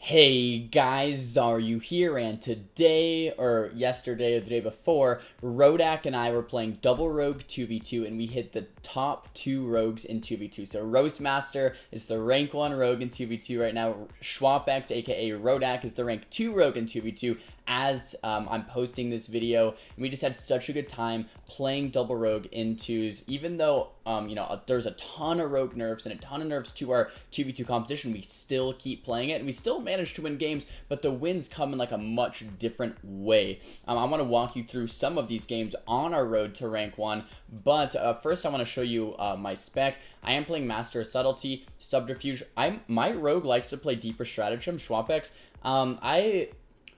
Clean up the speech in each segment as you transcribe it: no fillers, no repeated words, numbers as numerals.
Hey guys, Xaryu here, and today, or yesterday or the day before, Rodak and I were playing double rogue 2v2, and we hit the top 2 rogues in 2v2. So Roastmaster is the rank 1 rogue in 2v2 right now. Schwapx, aka Rodak, is the rank 2 rogue in 2v2 as I'm posting this video. And we just had such a good time playing double rogue in 2s, even though there's a ton of rogue nerfs and a ton of nerfs to our 2v2 composition. We still keep playing it, and we still manage to win games, but the wins come in like a much different way. I want to walk you through some of these games on our road to rank 1, but first I want to show you my spec. I am playing Master of Subtlety, Subterfuge. My rogue likes to play Deeper Stratagem, Schwapx.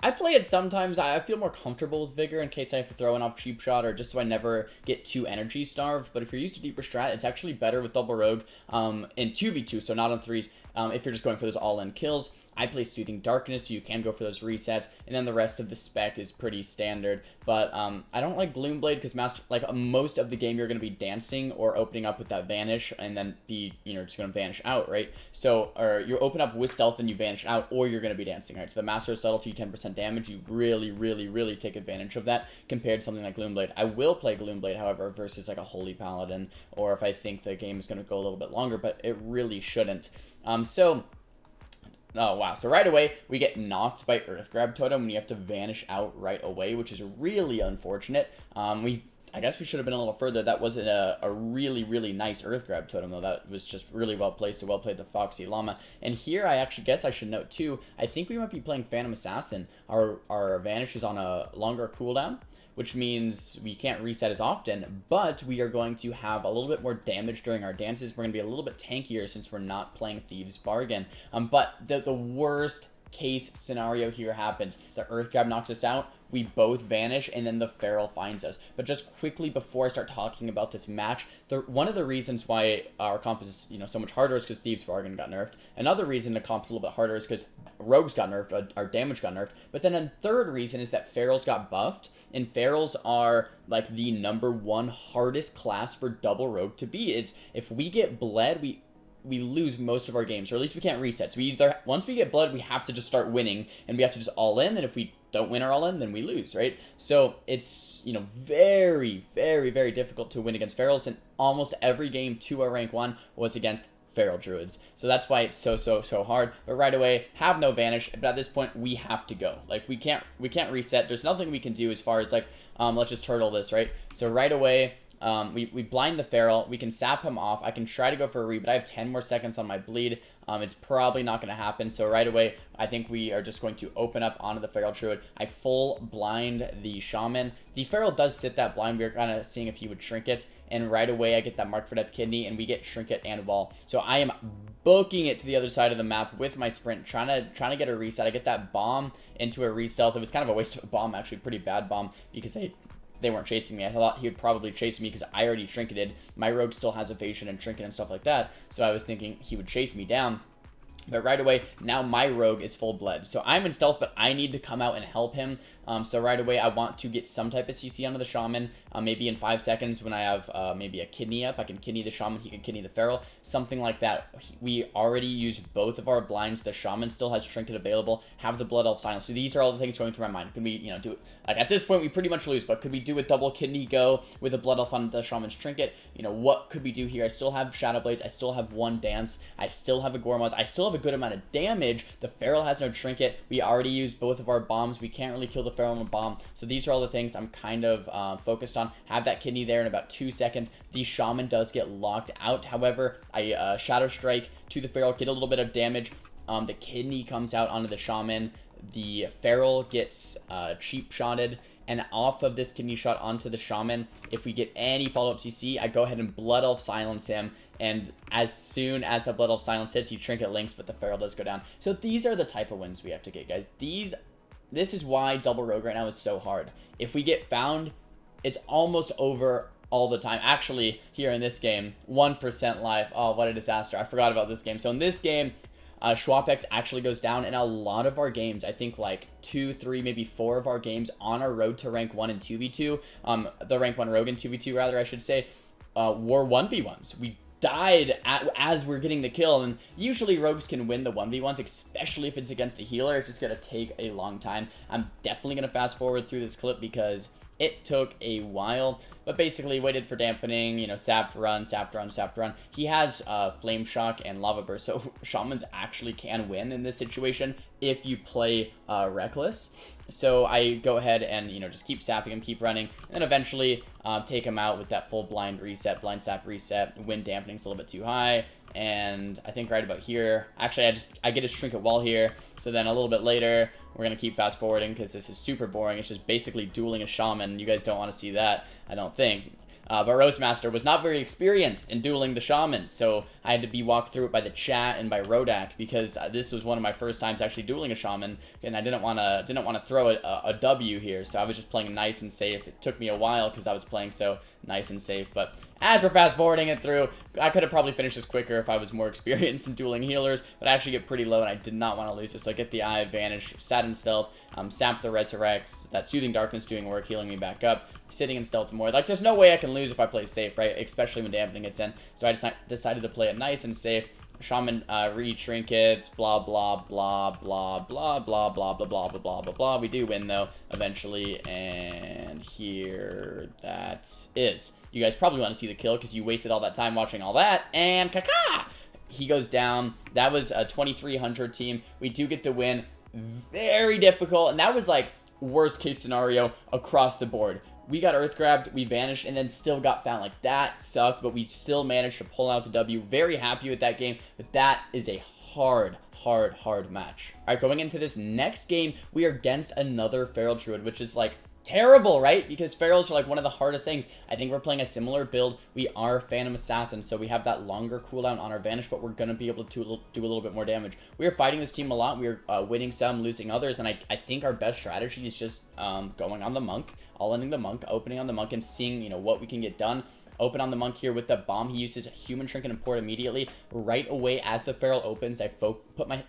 I play it sometimes. I feel more comfortable with Vigor in case I have to throw in off Cheap Shot or just so I never get too energy starved. But if you're used to Deeper Strat, it's actually better with Double Rogue in 2v2, so not on 3s. If you're just going for those all-in kills. I play Soothing Darkness, so you can go for those resets, and then the rest of the spec is pretty standard. But I don't like Gloomblade because most of the game you're going to be dancing or opening up with that Vanish, and then just going to vanish out, right? So, or you open up with Stealth and you vanish out, or you're going to be dancing, right? So the Master of Subtlety, 10% damage, you really take advantage of that compared to something like Gloomblade. I will play Gloomblade, however, versus like a Holy Paladin, or if I think the game is going to go a little bit longer, but it really shouldn't. Oh, wow. So right away, we get knocked by Earth Grab Totem when you have to vanish out right away, which is really unfortunate. I guess we should have been a little further. That wasn't a really nice Earth Grab Totem, though. That was just really well played, so well played the Foxy Llama. And here, I actually guess I should note, too, I think we might be playing Phantom Assassin. Our Vanish is on a longer cooldown, which means we can't reset as often, but we are going to have a little bit more damage during our dances. We're going to be a little bit tankier since we're not playing Thieves Bargain. But the worst case scenario here happens. The Earth Grab knocks us out, we both vanish, and then the Feral finds us. But just quickly before I start talking about this match, one of the reasons why our comp is so much harder is because Thieves Bargain got nerfed. Another reason the comp's a little bit harder is because Rogues got nerfed, our damage got nerfed. But then a third reason is that Ferals got buffed, and Ferals are like the #1 hardest class for double rogue to beat. If we get bled, we lose most of our games, or at least we can't reset. So once we get blood, we have to just start winning, and we have to just all in, and if we don't win our all in, then we lose, right? So it's, very difficult to win against Ferals, and almost every game to our rank 1 was against Feral Druids. So that's why it's so hard. But right away, have no Vanish, but at this point, we have to go. Like, we can't reset. There's nothing we can do as far as, like, let's just turtle this, right? So right away, we blind the Feral. We can sap him off. I can try to go for a read, but I have 10 more seconds on my bleed. It's probably not going to happen. So right away, I think we are just going to open up onto the Feral Druid. I full blind the Shaman. The Feral does sit that blind. We are kind of seeing if he would Trinket. And right away, I get that Mark for Death Kidney, and we get Trinket and Wall. So I am booking it to the other side of the map with my sprint, trying to get a reset. I get that bomb into a re-stealth. It was kind of a waste of a bomb, actually, pretty bad bomb, because they weren't chasing me. I thought he would probably chase me because I already trinketed. My rogue still has evasion and trinket and stuff like that, so I was thinking he would chase me down. But right away, now my rogue is full bled. So I'm in stealth, but I need to come out and help him. So right away, I want to get some type of CC onto the Shaman. Maybe in 5 seconds when I have maybe a kidney up. I can kidney the Shaman, he can kidney the Feral. Something like that. We already used both of our blinds. The Shaman still has Trinket available. Have the Blood Elf silence. So these are all the things going through my mind. Can we, do it? Like, at this point, we pretty much lose. But could we do a double kidney go with a Blood Elf on the Shaman's Trinket? What could we do here? I still have Shadow Blades. I still have 1 dance. I still have a Gormaz. I still have a good amount of damage. The Feral has no Trinket. We already used both of our bombs. We can't really kill the Feral on a bomb. So these are all the things I'm kind of focused on. Have that kidney there in about 2 seconds. The Shaman does get locked out. However, I Shadow Strike to the Feral, get a little bit of damage. The kidney comes out onto the Shaman. The Feral gets cheap shotted. And off of this kidney shot onto the Shaman, if we get any follow-up CC, I go ahead and Blood Elf silence him. And as soon as the Blood Elf silence hits, he Trinket links, but the Feral does go down. So these are the type of wins we have to get, guys. This is why double rogue right now is so hard. If we get found, it's almost over all the time. Actually, here in this game, 1% life. Oh, what a disaster. I forgot about this game. So in this game, Schwapx actually goes down in a lot of our games. I think like 2, 3, maybe 4 of our games on our road to rank 1 in 2v2. The rank 1 rogue in 2v2, rather, I should say, were 1v1s. We died as we're getting the kill, and usually rogues can win the 1v1s, especially if it's against a healer. It's just gonna take a long time. I'm definitely gonna fast forward through this clip because it took a while, but basically waited for dampening, you know, sapped run, sapped run, sapped run. He has flame shock and lava burst, so shamans actually can win in this situation if you play reckless. So I go ahead and, you know, just keep sapping him, keep running, and then eventually take him out with that full blind reset, blind sap reset. Wind dampening's a little bit too high, and I think right about here, actually I get his trinket wall here. So then a little bit later, we're gonna keep fast forwarding because this is super boring. It's just basically dueling a shaman. You guys don't want to see that, I don't think. But Roastmaster was not very experienced in dueling the shamans, so I had to be walked through it by the chat and by Rodak because this was one of my first times actually dueling a shaman, and I didn't want to throw a W here, so I was just playing nice and safe. It took me a while because I was playing so nice and safe, but as we're fast forwarding it through, I could have probably finished this quicker if I was more experienced in dueling healers, but I actually get pretty low and I did not want to lose this, so I get the Eye of Vanish, sat in stealth, sap the Resurrects, that Soothing Darkness doing work, healing me back up, sitting in stealth more. Like, there's no way I can lose if I play safe, right? Especially when dampening gets in, so I just decided to play it nice and safe. Shaman re-trinkets, blah, blah, blah, blah, blah, blah, blah, blah, blah, blah, blah, blah, blah. We do win, though, eventually, and here that is. You guys probably want to see the kill because you wasted all that time watching all that, and caca! He goes down. That was a 2300 team. We do get the win. Very difficult, and that was, like, worst case scenario across the board. We got earth grabbed, we vanished, and then still got found. Like, that sucked, but we still managed to pull out the W. Very happy with that game, but that is a hard match. All right, going into this next game, we are against another Feral Druid, which is, like, terrible, right? Because Ferals are like one of the hardest things. I think we're playing a similar build. We are Phantom Assassin, so we have that longer cooldown on our Vanish, but we're going to be able to do a little bit more damage. We are fighting this team a lot. We are winning some, losing others, and I think our best strategy is just going on the Monk, all-ending the Monk, opening on the Monk, and seeing, you know, what we can get done. Open on the Monk here with the bomb. He uses Human Trinket and Port immediately. Right away as the Feral opens, I put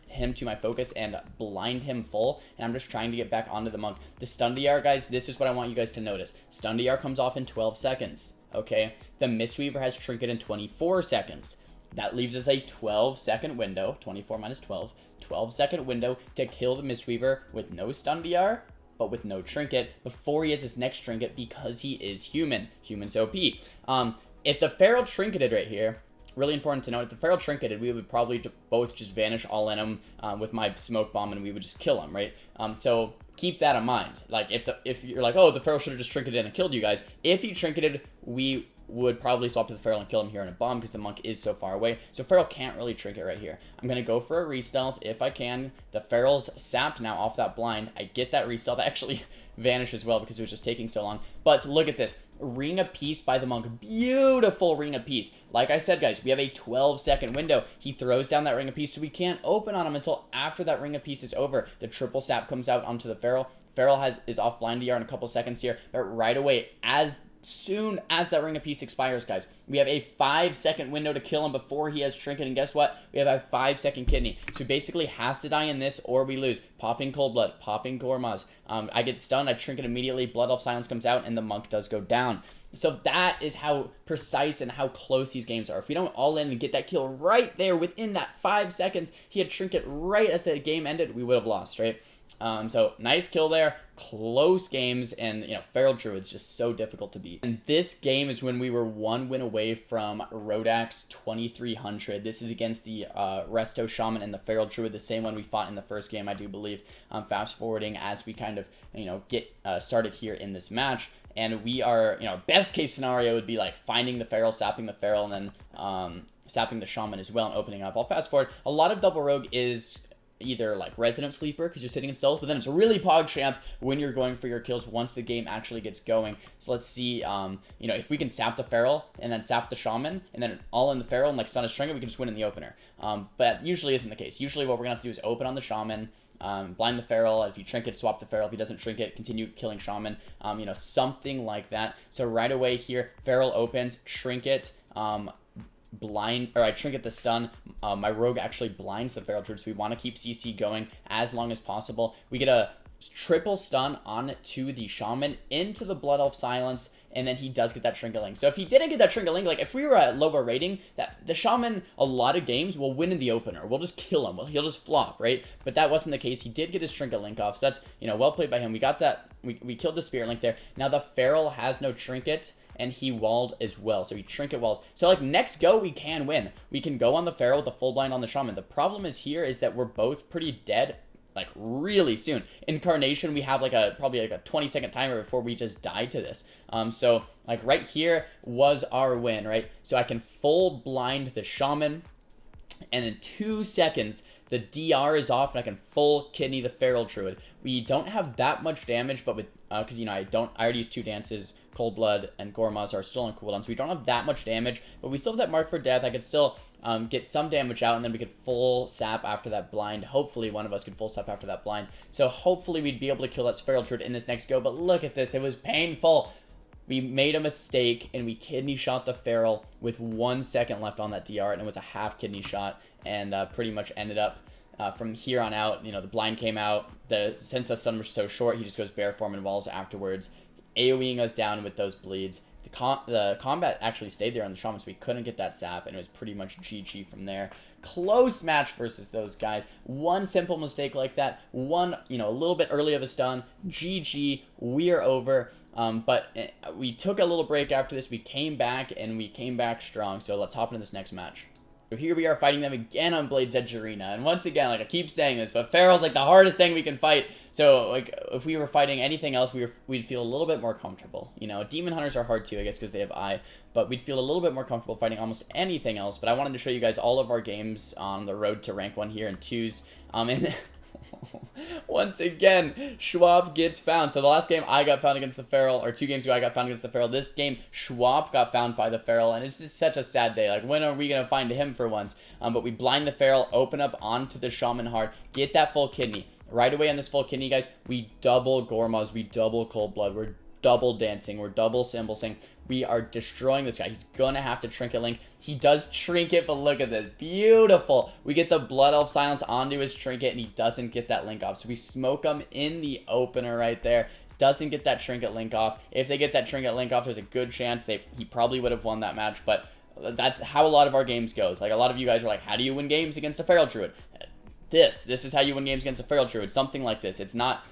him to my focus and blind him full, and I'm just trying to get back onto the Monk. The stun DR, guys, this is what I want you guys to notice. Stun DR comes off in 12 seconds, okay? The Mistweaver has Trinket in 24 seconds. That leaves us a 12-second window, 24 minus 12, 12-second window to kill the Mistweaver with no stun DR, but with no trinket, before he has his next trinket because he is human. Human's OP. If the Feral trinketed right here, really important to note, if the Feral trinketed, we would probably both just vanish all in him with my smoke bomb, and we would just kill him, right? So keep that in mind. Like, if you're like, oh, the Feral should have just trinketed and killed you guys. If he trinketed, we would probably swap to the Feral and kill him here in a bomb because the Monk is so far away. So Feral can't really trinket right here. I'm going to go for a re-stealth if I can. The Feral's sapped now off that blind. I get that re-stealth. I actually vanish as well because it was just taking so long. But look at this. Ring of Peace by the Monk. Beautiful Ring of Peace. Like I said, guys, we have a 12-second window. He throws down that Ring of Peace, so we can't open on him until after that Ring of Peace is over. The triple sap comes out onto the Feral. Feral is off blind DR in a couple seconds here, but right away, as soon as that Ring of Peace expires, guys, we have a 5-second window to kill him before he has Trinket, and guess what? We have a 5-second kidney. So he basically has to die in this or we lose. Popping Cold Blood, popping Gormaz. I get stunned, I Trinket immediately, Blood Elf Silence comes out, and the Monk does go down. So that is how precise and how close these games are. If we don't all in and get that kill right there within that 5 seconds, he had Trinket right as the game ended, we would have lost, right? So nice kill there, close games, and, you know, Feral Druid's just so difficult to beat. And this game is when we were 1 win away from Rodak's 2300. This is against the Resto Shaman and the Feral Druid, the same one we fought in the first game, I do believe. Fast forwarding as we kind of, you know, get started here in this match. And we are, you know, best case scenario would be like finding the Feral, sapping the Feral, and then sapping the Shaman as well and opening up. I'll fast forward. A lot of double rogue is either like Resident Sleeper because you're sitting in stealth, but then it's really PogChamp when you're going for your kills once the game actually gets going. So let's see, you know, if we can sap the Feral and then sap the Shaman and then all in the Feral and like stun his Trinket, we can just win in the opener. But that usually isn't the case. Usually what we're gonna have to do is open on the Shaman, blind the Feral. If you Trinket, swap the Feral. If he doesn't Trinket, continue killing Shaman. You know, something like that. So right away here, Feral opens, Trinket, blind, or I Trinket the stun. My rogue actually blinds the Feral Druid, so we want to keep CC going as long as possible. We get a triple stun on to the Shaman into the Blood Elf Silence, and then he does get that Trinket Link. So if he didn't get that Trinket Link, like if we were at lower rating, that the Shaman a lot of games will win in the opener. We'll just kill him. He'll just flop, right? But that wasn't the case. He did get his Trinket Link off, so that's, you know, well played by him. We got that. We killed the Spirit Link there. Now the Feral has no Trinket, and he walled as well, so he Trinket walled. So like next go, we can win. We can go on the Feral with the full blind on the Shaman. The problem is here is that we're both pretty dead, like really soon. Incarnation, we have like probably like a 20-second timer before we just die to this. So like right here was our win, right? So I can full blind the Shaman, and in 2 seconds the DR is off, and I can full kidney the Feral Druid. We don't have that much damage, but with because you know I already used 2 dances. Cold Blood and Gormaz are still on cooldown, so we don't have that much damage, but we still have that Mark for Death. I could still get some damage out, and then we could full sap after that blind. Hopefully one of us could full sap after that blind, so hopefully we'd be able to kill that Feral Druid in this next go. But look at this, it was painful. We made a mistake, and we kidney shot the Feral with 1 second left on that DR, and it was a half kidney shot, and pretty much ended up from here on out, you know, the blind came out. Since the stun was so short, he just goes bear form and walls afterwards, AoEing us down with those bleeds. The combat actually stayed there on the Shaman, so we couldn't get that sap, and it was pretty much GG from there. Close match versus those guys. One simple mistake like that, one, you know, a little bit early of a stun, GG, we are over. But we took a little break after this. We came back, and we came back strong. So let's hop into this next match. So here we are fighting them again on Blade's Edge Arena, and once again, like I keep saying this, but Feral's like the hardest thing we can fight. So like if we were fighting anything else, we'd feel a little bit more comfortable. You know, Demon Hunters are hard too, I guess, because they have eye, but we'd feel a little bit more comfortable fighting almost anything else. But I wanted to show you guys all of our games on the road to rank 1 here in 2s. And once again, Schwab gets found. So the last game I got found against the Feral, or 2 games ago I got found against the Feral. This game, Schwab got found by the Feral, and it's just such a sad day. Like, when are we going to find him for once? But we blind the Feral, open up onto the Shaman hard, get that full kidney. Right away on this full kidney, guys, we double Gormaz, we double Cold Blood, we're double dancing, we're double symbolsing. We are destroying this guy. He's gonna have to Trinket Link. He does Trinket, but look at this. Beautiful. We get the Blood Elf Silence onto his Trinket, and he doesn't get that link off. So we smoke him in the opener right there. Doesn't get that Trinket Link off. If they get that Trinket Link off, there's a good chance he probably would have won that match, but that's how a lot of our games goes. Like, a lot of you guys are like, how do you win games against a Feral Druid? This is how you win games against a Feral Druid. Something like this. It's not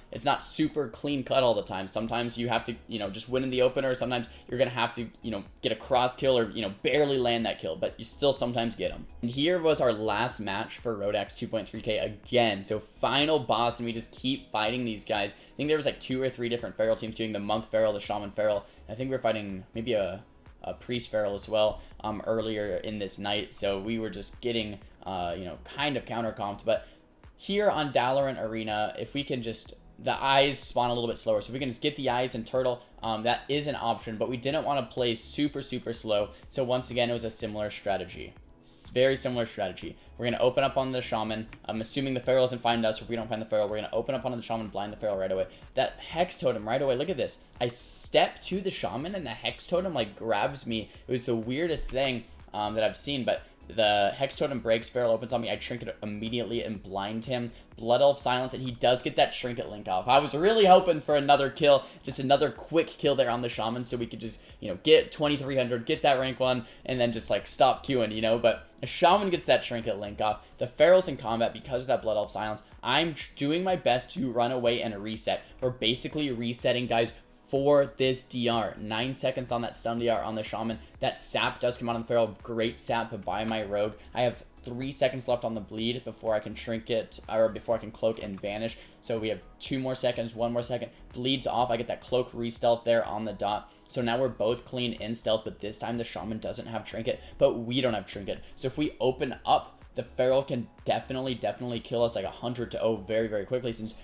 super clean cut all the time. Sometimes you have to, you know, just win in the opener. Sometimes you're gonna have to, you know, get a cross kill, or, you know, barely land that kill, but you still sometimes get them. And here was our last match for Rodax 2.3K again. So final boss, and we just keep fighting these guys. I think there was like 2 or 3 different Feral teams doing the Monk Feral, the Shaman Feral. I think we were fighting maybe a Priest Feral as well earlier in this night. So we were just getting you know, kind of counter-comped. But here on Dalaran Arena, if we can just, the eyes spawn a little bit slower, so if we can just get the eyes and turtle, that is an option. But we didn't want to play super slow, so once again it was a similar strategy. Very similar strategy. We're going to open up on the Shaman. I'm assuming the Feral doesn't find us. If we don't find the Feral, we're going to open up onto the Shaman, blind the Feral right away. That Hex Totem right away. Look at this. I step to the Shaman, and the Hex Totem like grabs me. It was the weirdest thing that I've seen, but the Hex Totem breaks, Feral opens on me, I Trinket immediately and blind him. Blood Elf Silence, and he does get that Trinket Link off. I was really hoping for another kill, just another quick kill there on the Shaman, so we could just, you know, get 2300, get that rank 1, and then just like stop queuing, you know. But a Shaman gets that Trinket Link off. The Feral's in combat because of that Blood Elf Silence. I'm doing my best to run away and reset. We're basically resetting, guys, for this DR. 9 seconds on that stun DR on the Shaman. That sap does come out on the Feral. Great sap by my Rogue. I have 3 seconds left on the bleed before I can Trinket, or before I can cloak and vanish. So we have 2 more seconds, 1 more second. Bleeds off. I get that cloak re-stealth there on the dot. So now we're both clean in stealth, but this time the Shaman doesn't have Trinket, but we don't have Trinket. So if we open up, the Feral can definitely kill us like 100-0 very quickly, since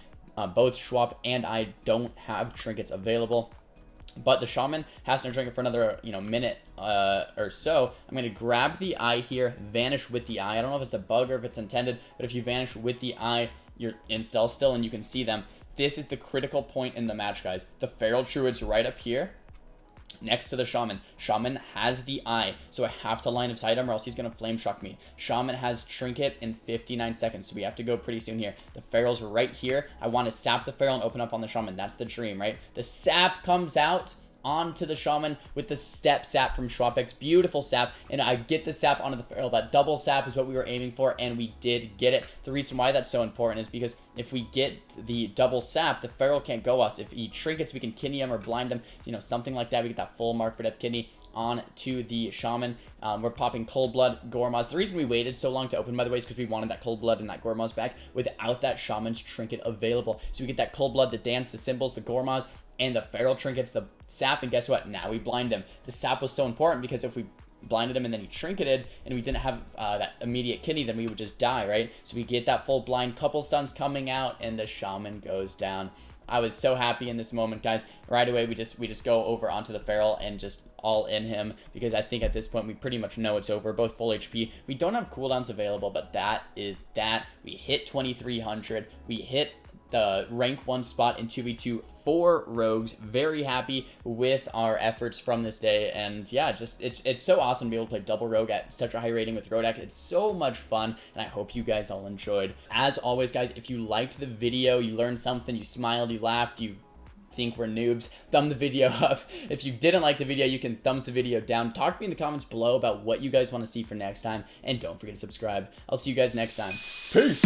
both Schwab and I don't have trinkets available. But the Shaman has no trinket for another, you know, minute or so. I'm going to grab the eye here, vanish with the eye. I don't know if it's a bug or if it's intended, but if you vanish with the eye, you're in stealth still and you can see them. This is the critical point in the match, guys. The Feral Druid's right up here next to the Shaman. Shaman has the eye, so I have to line of sight him or else he's going to flame shock me. Shaman has Trinket in 59 seconds, so we have to go pretty soon here. The Feral's right here. I want to sap the Feral and open up on the Shaman. That's the dream, right? The sap comes out onto the Shaman with the step sap from Schwapek's beautiful sap, and I get the sap onto the Feral. That double sap is what we were aiming for, and we did get it. The reason why that's so important is because if we get the double sap, the Feral can't go us. If he trinkets, we can kidney him or blind him, you know, something like that. We get that full mark for death kidney on to the Shaman. We're popping Cold Blood, Gormaz. The reason we waited so long to open, by the way, is because we wanted that Cold Blood and that Gormaz back without that Shaman's trinket available. So we get that Cold Blood, the dance, the symbols, the Gormaz, and the Feral trinkets, the sap, and guess what? Now we blind him. The sap was so important because if we blinded him and then he trinketed and we didn't have that immediate kidney, then we would just die, right? So we get that full blind, couple stuns coming out, and the Shaman goes down. I was so happy in this moment, guys. Right away, we just go over onto the Feral and just all in him, because I think at this point we pretty much know it's over. Both full HP. We don't have cooldowns available, but that is that. We hit 2300. We hit the rank 1 spot in 2v2 for rogues. Very happy with our efforts from this day, and yeah, just it's so awesome to be able to play double rogue at such a high rating with Rodak. It's so much fun, and I hope you guys all enjoyed. As always, guys, if you liked the video, you learned something, you smiled, you laughed, you think we're noobs, thumb the video up. If you didn't like the video, you can thumbs the video down. Talk to me in the comments below about what you guys want to see for next time, and don't forget to subscribe. I'll see you guys next time. Peace.